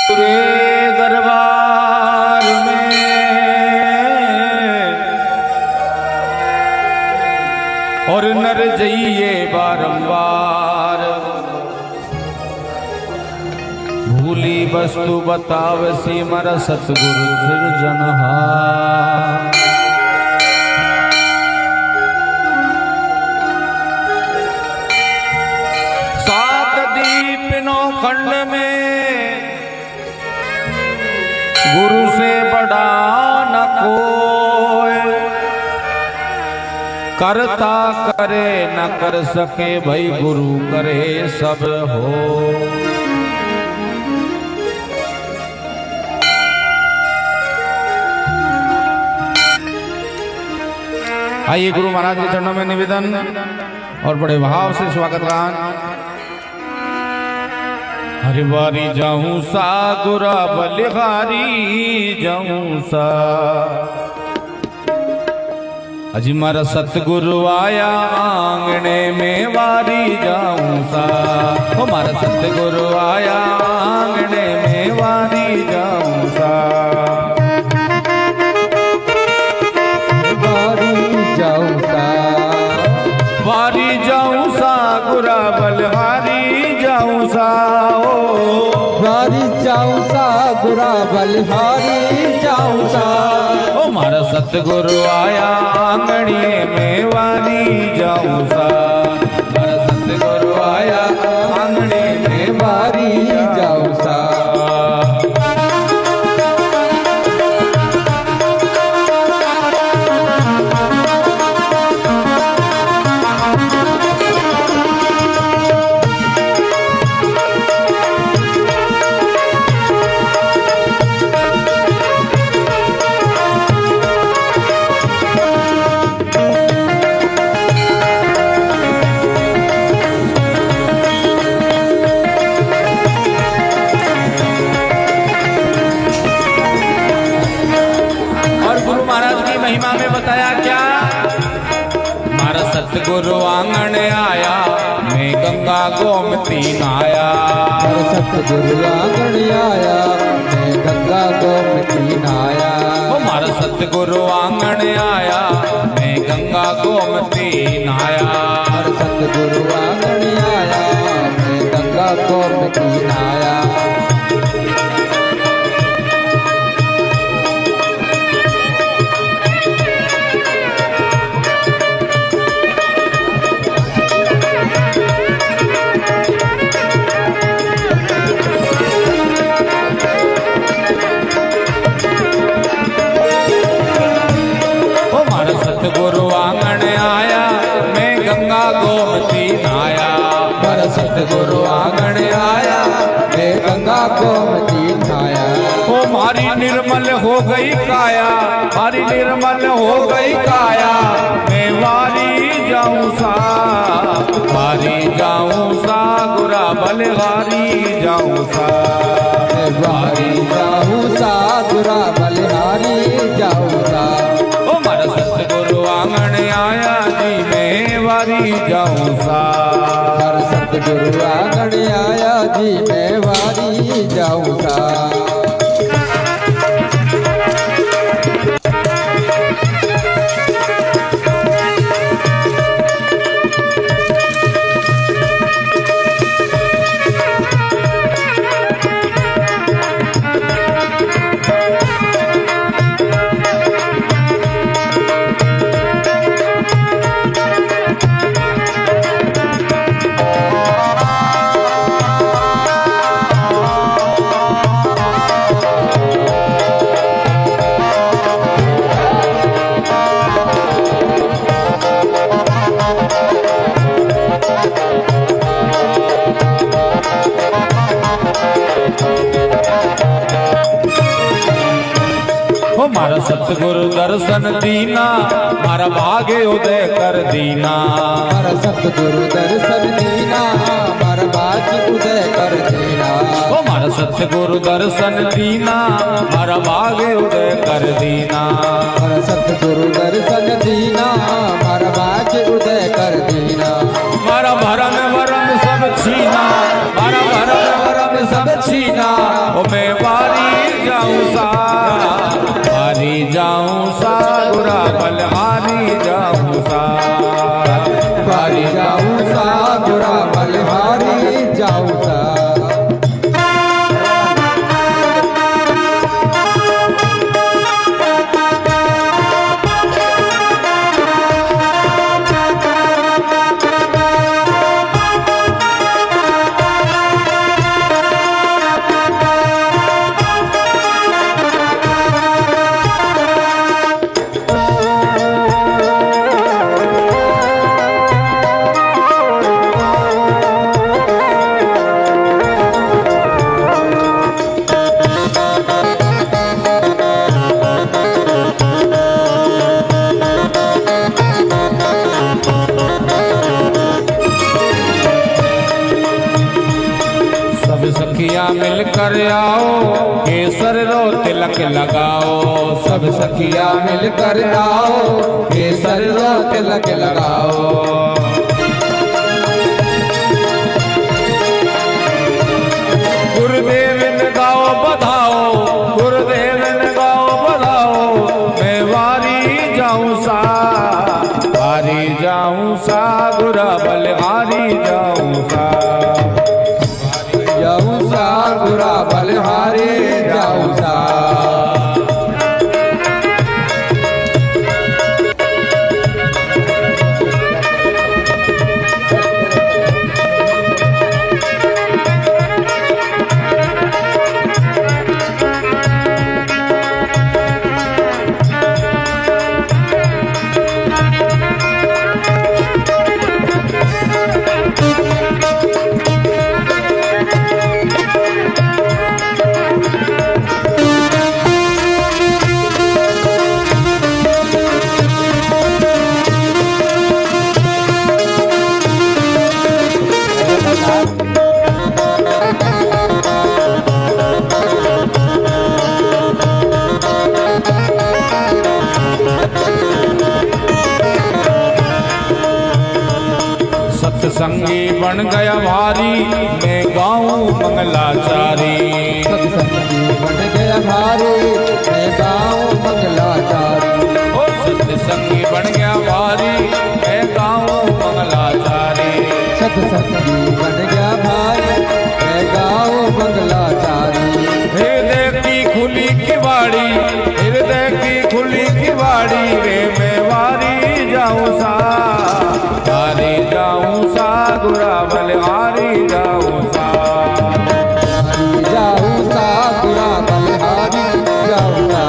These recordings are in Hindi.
रे दरबार में और नर जइए बारंबार, भूली वस्तु बतावसी मरा सतगुरु सृजनहार। सात दीप नो खंड में गुरु से बड़ा न कोई, करता करे न कर सके भाई गुरु करे सब हो। आइए गुरु महाराज के चरणों में निवेदन और बड़े भाव से स्वागत गान। हरिवारी जाऊं सा गुरा बलिहारी जाऊं सा, अजी मारा सतगुरु आया आंगने में वारी जाऊं सा। ओ मारा सतगुरु आया आंगने में वारी जाऊं सा। वारी जाऊं सा, वारी जाऊं सा गुरा बलिहारी जाऊं सा। वारी जाऊं सा गुरा बलिहारी जाऊं सा। ओ मारा सतगुरु आया आंगने में वारी जाऊं सा। मारा सतगुरु आया आंगने में वारी जाऊं सा। महिमा में बताया क्या, मारा सतगुरु आंगन आया मैं गंगा गोमती नहाया। मारा सतगुरु आंगन आया मैं गंगा गोमती नहाया। ओ मारा सतगुरु आंगन आया मैं गंगा गोमती नहाया। मारा सतगुरु आंगन आया मैं गंगा गोमती नहाया। सतगुरु आंगन आया मैं गंगा गोमती नहाया। मारा सतगुरु आंगन आया मैं गंगा गोमती नहाया। ओ मारी निर्मल हो गई काया, मारी निर्मल हो गई काया मैं वारी जाऊं सा। वारी जाऊं सा गुरा बलिहारी जाऊं सा। वारी जाऊं सा गुरा बलिहारी जाऊं सा। ओ मारा सतगुरु आंगन आया जी मैं वारी जाऊं सा। मारा सतगुरु आंगन आया जी मैं वारी जाऊं सा। मारा सतगुरु दर्शन दीना मारा भाग्य उदय कर दीना। मारा सतगुरु दर्शन दीना मारा भाग्य उदय कर दीना। ओ मारा सतगुरु दर्शन दीना मारा भाग्य उदय कर दीना। मारा सतगुरु दर्शन दीना मारा भाग्य उदय कर दीना। मारा भरन वरन सब छीना, मारा भरन वरन सब छीना। ओ मैं वारी जाऊं सा, हारी जाऊं सा गुरा बल हारी जाऊं सा, हारी जाऊं सा गुरा बल हारी जाऊं सा। सखिया मिलकर आओ केसर रो तिलक लगाओ, सब सखिया मिलकर आओ केसर रो तिलक लगाओ। गुरुदेव ने गाओ बधाओ, गुरुदेव ने गाओ बधाओ, मैं वारी जाऊं सा, हारी जाऊं सा गुरा बल हारी जाऊं सा, जाऊं सा गुरा बल हारी जाऊं सा। सत्संगी बन गया भारी मैं गाऊं मंगलाचारी, सत्संगी बन गया भारी मैं गाऊं मंगलाचारी। ओ सत्संगी बन गया भारी मैं गाऊं मंगलाचारी, सत्संगी बन गया भारी मैं गाऊं मंगलाचारी। हृदय की खुली किवाड़ी, हृदय की खुली किवाड़ी रे मैं वारी जाऊं सा, हारी जाऊं सा गुरा बल हारी जाऊं सा, हारी जाऊं सा गुरा बल हारी जाऊं सा।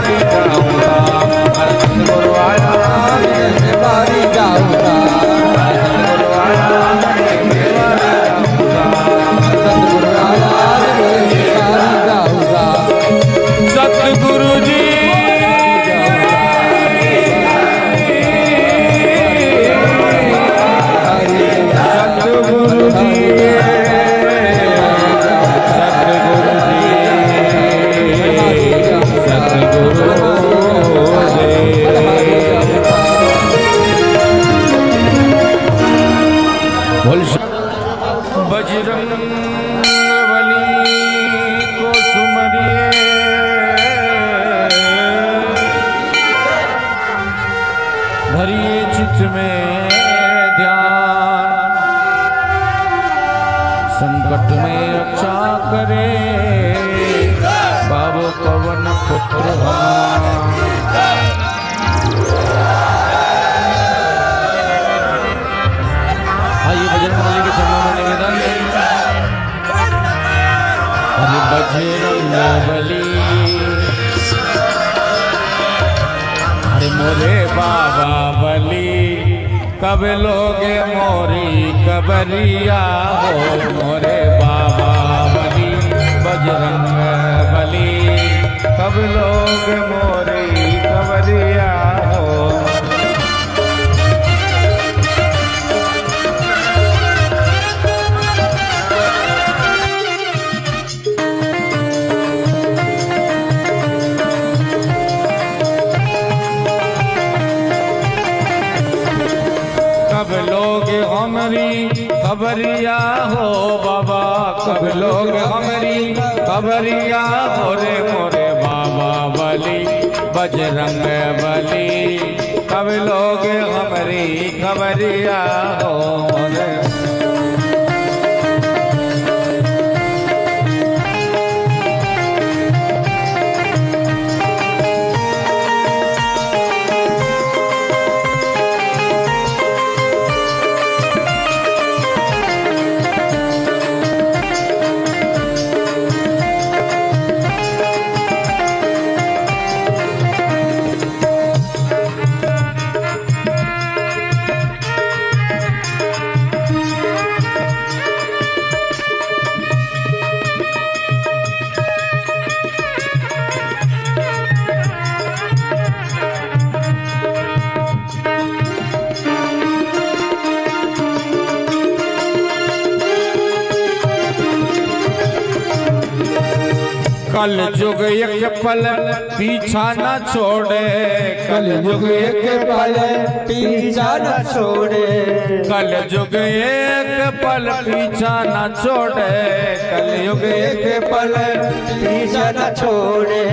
मारी जाऊं राम सतगुरु आया मैं मारी जाऊं राम सतगुरु आया मैं मारी जाऊं राम सतगुरु आया मैं मारी जाऊं राम सतगुरु जी सतगुरु जी बजरंग बली को सुमरिए धरिए चित्त में ध्यान संकट में रक्षा करे बाबू पवन पुत्र आइए बजरंग बली के चरणों में निवेदन हरि बजरंग बली हरि मोरे बाबा बली कब लोगे मोरी कबरिया हो मोरे बाबा बली बजरंग बली कब लोगे मोरी कबरिया हो कब लोग हमारी खबरिया हो बाबा कब लोग हमारी खबरिया मोरे मोरे बाबा बली बजरंग बली कब लोग हमारी खबरिया हो मोरे कल जुग एक पल पीछा न छोड़े कल युग एक पल पीछा न छोड़े कल युग एक पल पीछा न छोड़े कल युग एक पल पीछा न छोड़े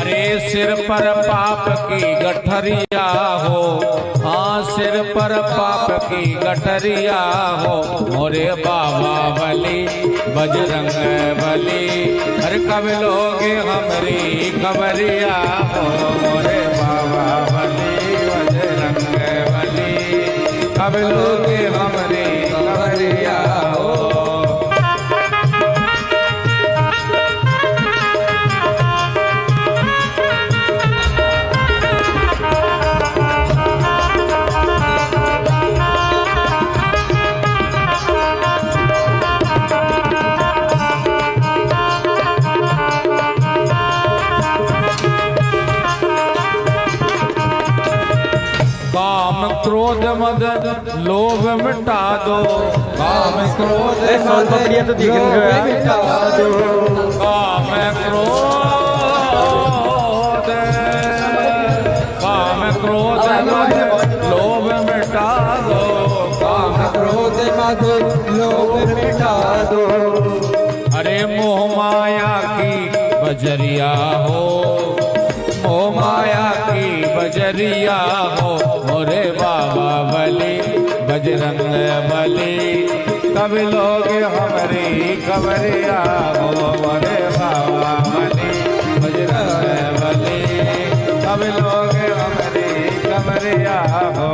अरे सिर पर पाप की गठरिया हो हाँ सिर पर पाप की गठरिया हो मोरे बाबा बली बजरंग बली अरे कब लोगे हमरी खबरिया हो मोरे बाबा बली बजरंग बली कब लोगे हमरी खबरिया हो काम क्रोध मद लोभ मिटा दो काम क्रोध मद मिटा दो काम क्रोध मद लोभ मिटा दो काम क्रोध मद लोभ मिटा दो अरे मोह माया की बजरिया हो मोह माया की बजरिया हो मोरे बाबा बली बजरंग बली कब लोग हमारी खबरिया हो मोरे बाबा बली बजरंग बली कब लोग हमारी खबरिया हो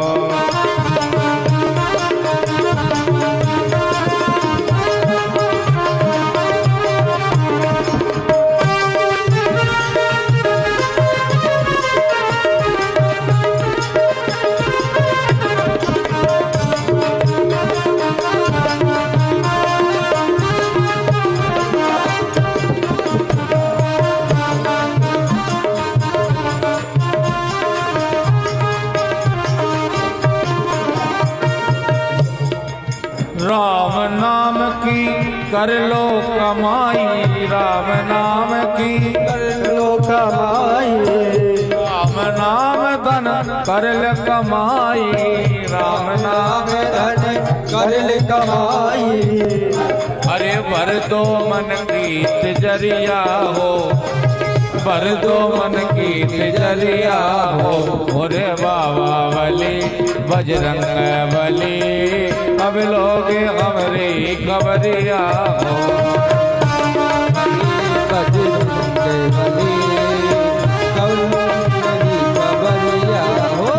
कर लो कमाई राम नाम की, कर लो कमाई राम नाम धन कर ले कमाई, राम नाम धन कर ले कमाई। अरे भर दो मन की तिजरिया हो, भर दो मन की तिजरिया हो, मोरे बाबा बली बजरंग बली, अब लोग हमरी खबरिया हो। बजरंग बली कौनरी खबरिया हो।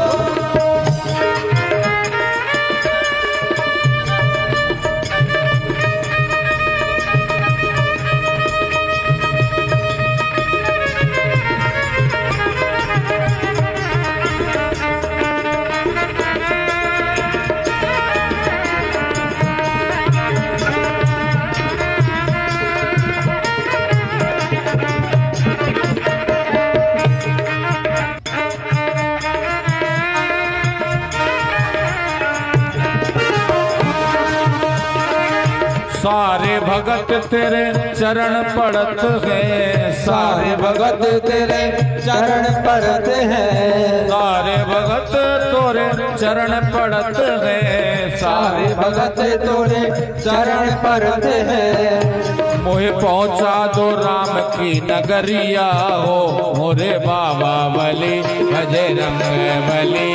सारे भगत तेरे चरण पड़त हैं, सारे भगत तेरे चरण पड़त हैं, सारे भगत तोरे चरण पड़त हैं, सारे भगत तोरे चरण पड़त हैं। मोहे पहुँचा दो राम की नगरिया हो, मोरे बाबा बली बजरंग बली,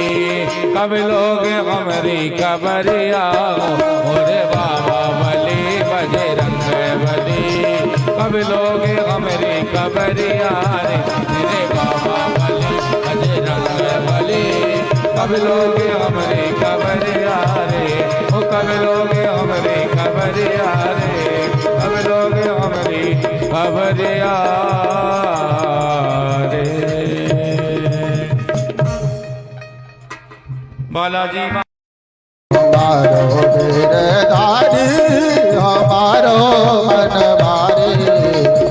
कब लोग हमरी खबरिया हो, मोरे बाबा बली बजरंग बली, कब लोग हमरी खबरिया रे, मेरे बाबा बली बजरंग बली, कब लोग हमरी खबरिया रे, ओ कब लोग हमरी खबरिया रे, कब लोग हमरी खबरिया रे। बालाजी हमारो गिरधारी हमारो मनवारी,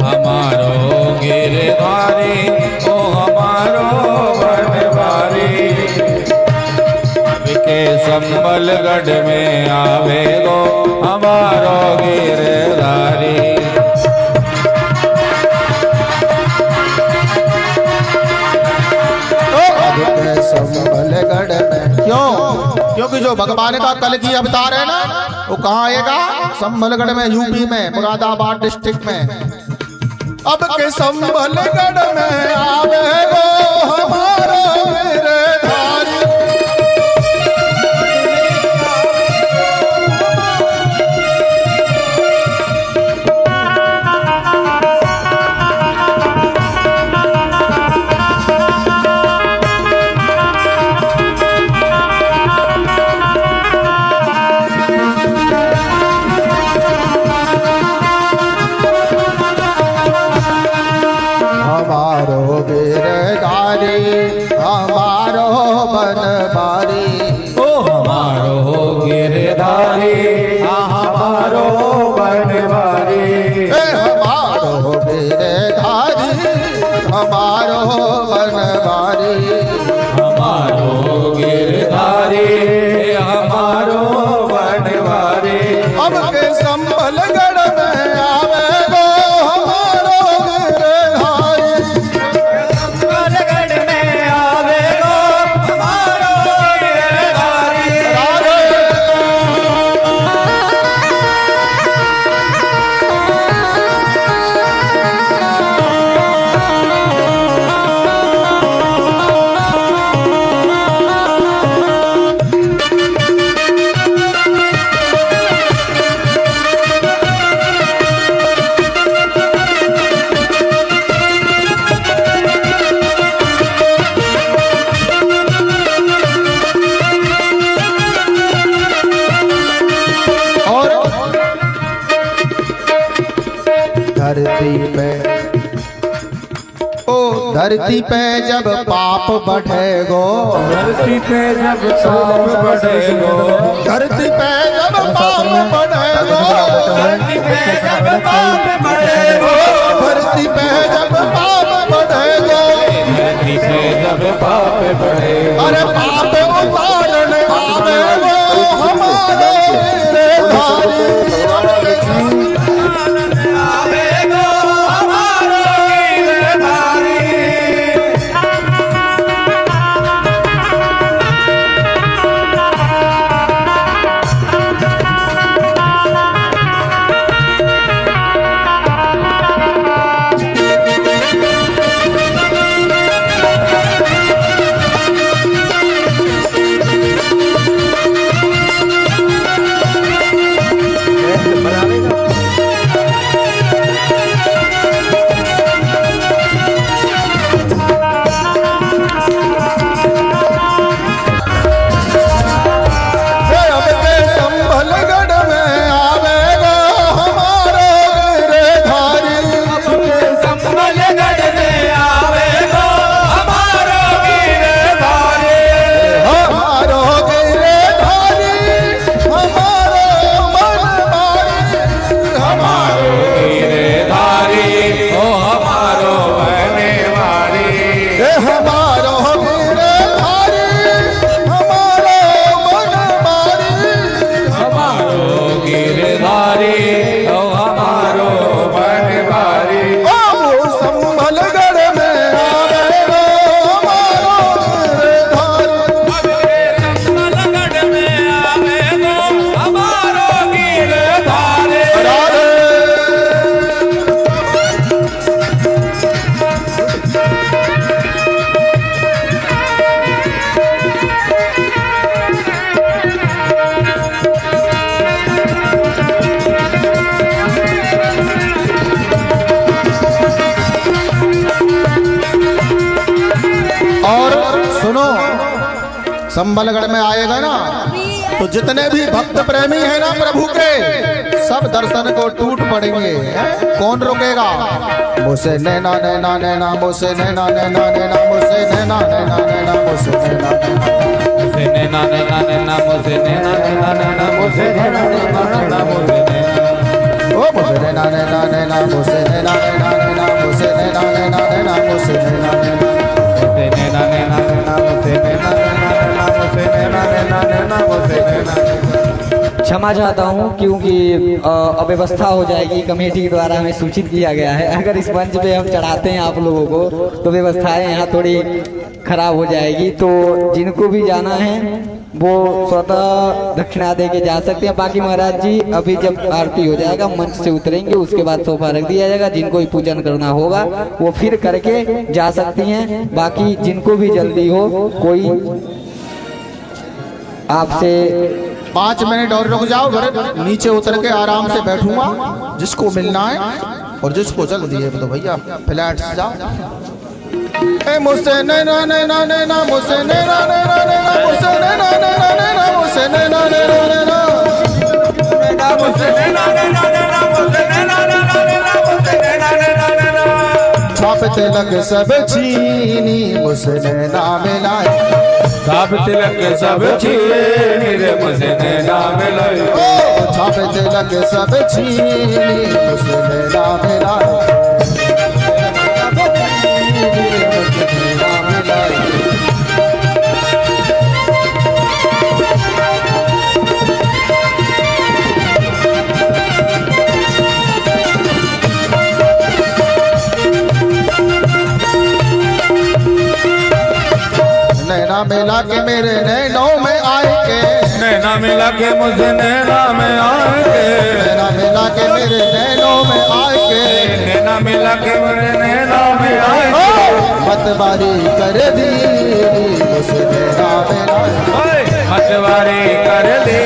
हमारो गिरधारी ओ हमारो बनवारी, के संबलगढ़ में आवे गो हमारो गिरधारी। संबलगढ़ में क्यों? क्योंकि जो भगवान का कल की अवतार है ना, वो कहाँ आएगा? संबलगढ़ में, यूपी में, मुरादाबाद डिस्ट्रिक्ट में। अब के संबलगढ़ में आवे गो हमारो गिरधारी, हमारो गिरधारी हमारो बनवारी, ओ हमारो गिरधारी हमारो बनवारी, हमारो गिरधारी हमारो बनवारी, हमारो गिरधारी हमारो बनवारी। अब के संबलगढ़ में आवे गो हमारो गिरधारी, संबलगढ़ में आवे गो हमारो गिरधारी। धरती पे, ओ धरती पे जब पाप बढ़ेगो, धरती पे जब पाप बढ़ेगो, धरती पे जब पाप बढ़ेगो, धरती पे जब पाप बढ़ेगो, धरती पे जब पाप बढ़ेगो, धरती पे जब पाप बढ़ेगो, अरे पाप उतारने आवे वो हमारे गिरधारी, संबलगढ़ में आएगा ना तो जितने भी भक्त प्रेमी हैं ना प्रभु के, सब दर्शन को टूट पड़ेंगे। कौन रुकेगा? मुझसे नैना नैना नैना, मुझसे नैना नैना नैना, मुझसे नैना नैना नैना, मुझसे नैना नैना नैना नैना, मुझसे नैना नैना नैना, मुझसे नैना नैना नैना, मुझसे ओ मुझसे नैना नैना नैना, मुझसे नैना नैना नैना, मुझसे नैना नैना नैना, मुझसे नैना नैना, नैना नैना नैना, मुझसे नैना नैना नैना, मुझसे नैना नैना नैना, मुझसे नैना। क्षमा चाहता हूँ क्योंकि अव्यवस्था हो जाएगी, कमेटी के द्वारा हमें सूचित किया गया है। अगर इस मंच पे हम चढ़ाते हैं आप लोगों को तो व्यवस्थाएं यहाँ थोड़ी खराब हो जाएगी। तो जिनको भी जाना है वो स्वतः दक्षिणा दे के जा सकते हैं। बाकी महाराज जी अभी जब आरती हो जाएगा मंच से उतरेंगे, उसके बाद सोफा रख दिया जाएगा। जिनको भी पूजन करना होगा वो फिर करके जा सकती हैं। बाकी जिनको भी जल्दी हो, कोई आपसे 5 मिनट और रुक जाओ, नीचे उतर के आराम से बैठूंगा। जिसको मिलना है और जिसको जल्दी है तो भैया फ्लैट से जाओ। मुझसे नैना नैना नैना, मुझसे नैना नैना नैना, मुझसे नैना नैना नैना, मुझसे नैना नैना नैना, मुझसे नैना नैना नैना, मुझसे नैना नैना नैना, मुझसे नैना नैना नैना। छाप तिलक सब छीनी, मुझसे नैना मिलाए। छाप तिलक सब छीनी रे, मुझसे नैना मिलाए। ओ छाप तिलक सब छीनी, मुझसे नैना मिलाए। नैना मिला के मेरे नैनों में आए के, नैना मिला के मुझे नैना में आए के, नैना मिला के मेरे नैनों में आए के, नैना मिला के मेरे नैना में आए के। मतवारी कर दी मुझसे नैना मिलाए। मतवारी कर दे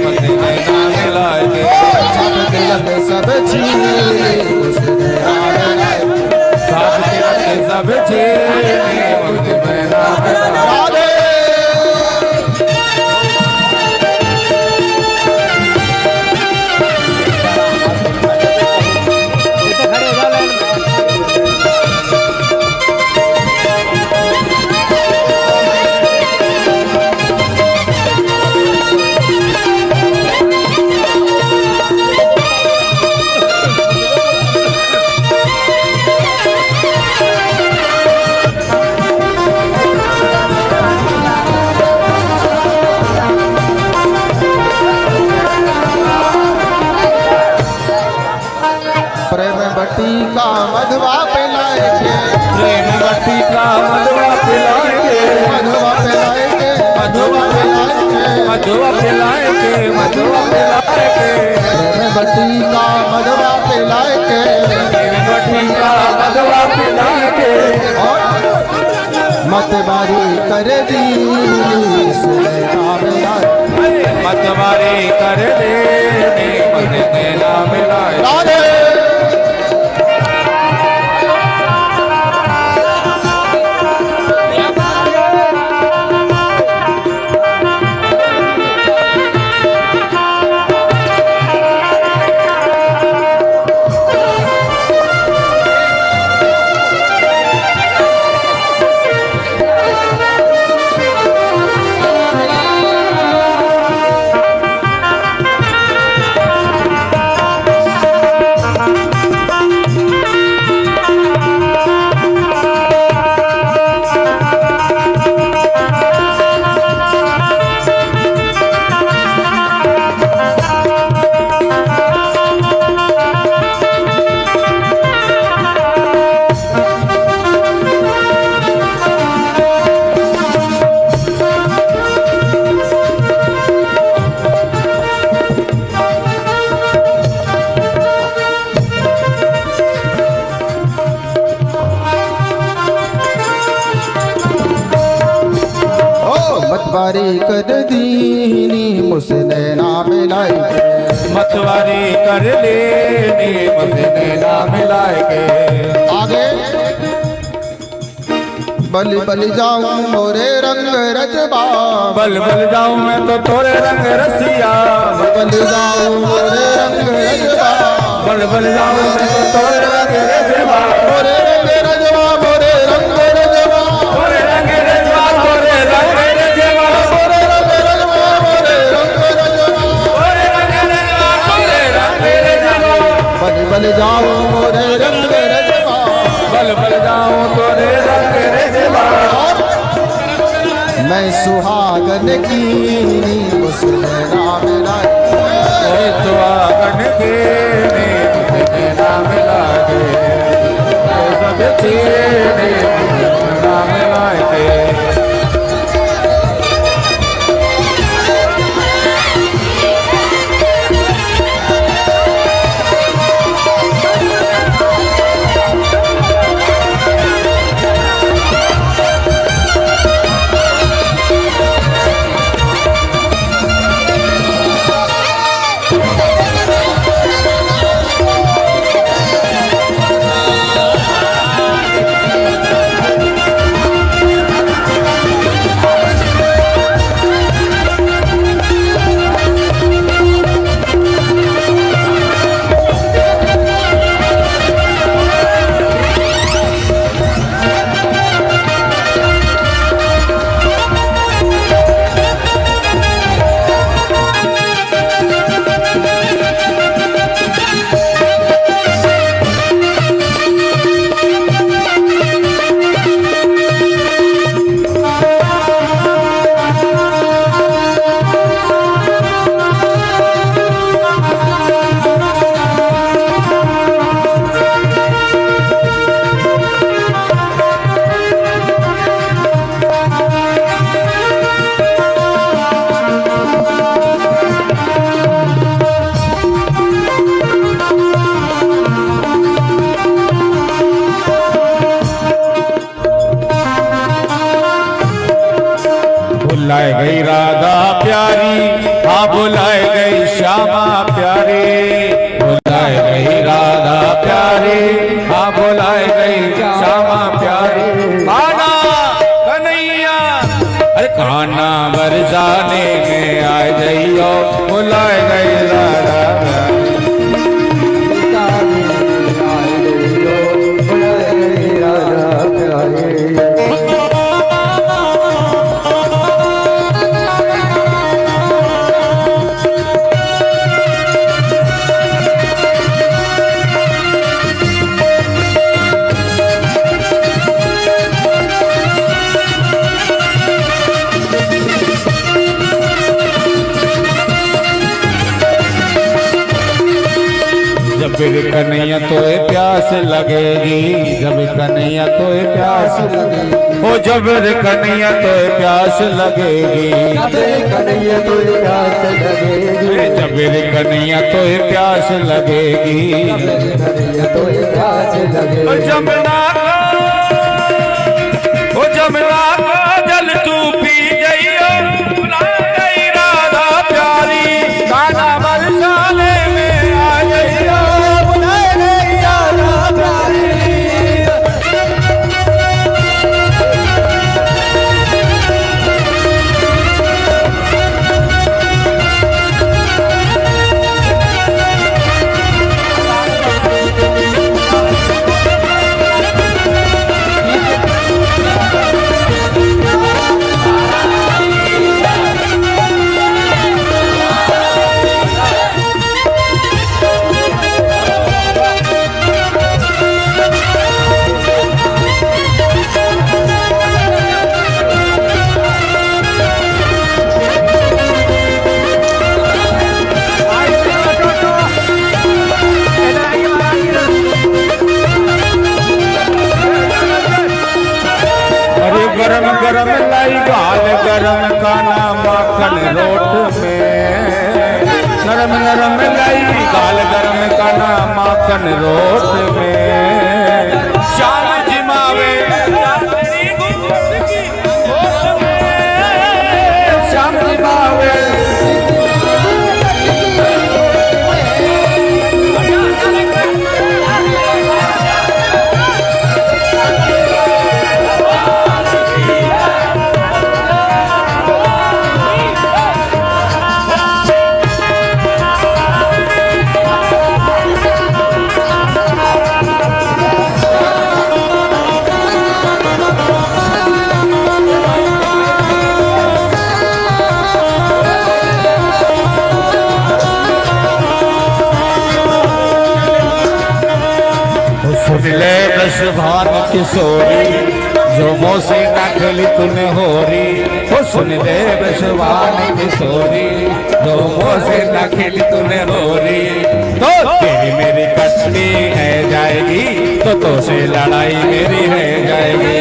मुझसे नैना मिलाए के। छाप तिलक सब छीनी, मुझसे नैना मिलाए। छाप तिलक सब छीनी, मुझसे नैना मिलाए। प्रेम बट्टी का मधवा पिलाए के, प्रेम बट्टी का मधुआ पिलाएंगे, मधवा पिलाए के, मधुआ पिलाए के, मधुआ पिलाए के, मधुआ पिलाए के। प्रेम बट्टी का मधवा पिलाए के, प्रेम बट्टी का मधुआ पिलाए के। मतवारी कर दी मुझसे नैना मिलाए। मतवारी कर दे मुझे नैना मिलाए। राधे मतवारी कर दीनी मुझसे नैना मिलाई। मतवारी कर लेनी मुझे नैना मिलाए के। आगे बल बल जाऊं मोरे रंग रजबा, बल बल जाऊं मैं तो तोरे रंग रसिया, बल जाऊं मोरे रंग रजबा, बल बल जाऊं मैं तो तोरे रंग रजबा, मोरे रंग रजबा, मोरे रंग रजबा, तोरे रंग रजबा, तोरे रंग रजबा, मोरे रंग रजबा, मोरे रंग रजबा, तोरे रंग रजबा, तोरे रंग रजबा, बल बल जाऊं मोरे रंग रजबा, बल बल जाऊं तोरे रंग रजबा। मैं सुहागन की मुझसे राम लागे, सुहागन के मुझसे नाम लागे, सब तेरे नाम लागे। बुलाए गई राधा प्यारी, हाँ बुलाए गई श्यामा प्यारी, बुलाए गई राधा प्यारी, हाँ बुलाए गई श्यामा प्यारी। कान्हा कन्हैया, अरे कान्हा बरसाने में आए जइयो, बुलाए गई राधा प्यारी। जब कन्हैया तो प्यास लगेगी, जब कन्हैया तो प्यास लगेगी, ओ जब कन्हैया तो प्यास लगेगी, कन्हैया तो प्यास लगेगी, जब कन्हैया तो प्यास लगेगी, कन्हैया तो प्यास लगेगी। ओ जमुना का, ओ जमुना का जल तू पी जइयो, बुला गई राधा प्यारी, कान्हा बरसाने में आ जइयो। गरम गरम लाई गाल गरम कान्हा माखन रोट में, नरम नरम लाई गाल गरम कान्हा माखन रोट में, श्याम जिमावे श्याम जिमावे, वृषभान किशोरी जो मोसे ना खेली तूने होरी। ओ सुन ले वृषभान किशोरी जो मोसे ना खेली तूने होरी। तो तेरी मेरी कटनी है जाएगी तो से लड़ाई मेरी है जाएगी।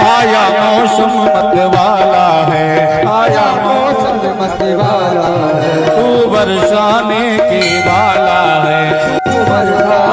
आया मौसम मत वाला है, आया मौसम मत वाला है, तू बरसाने के वाला है, तू बरसा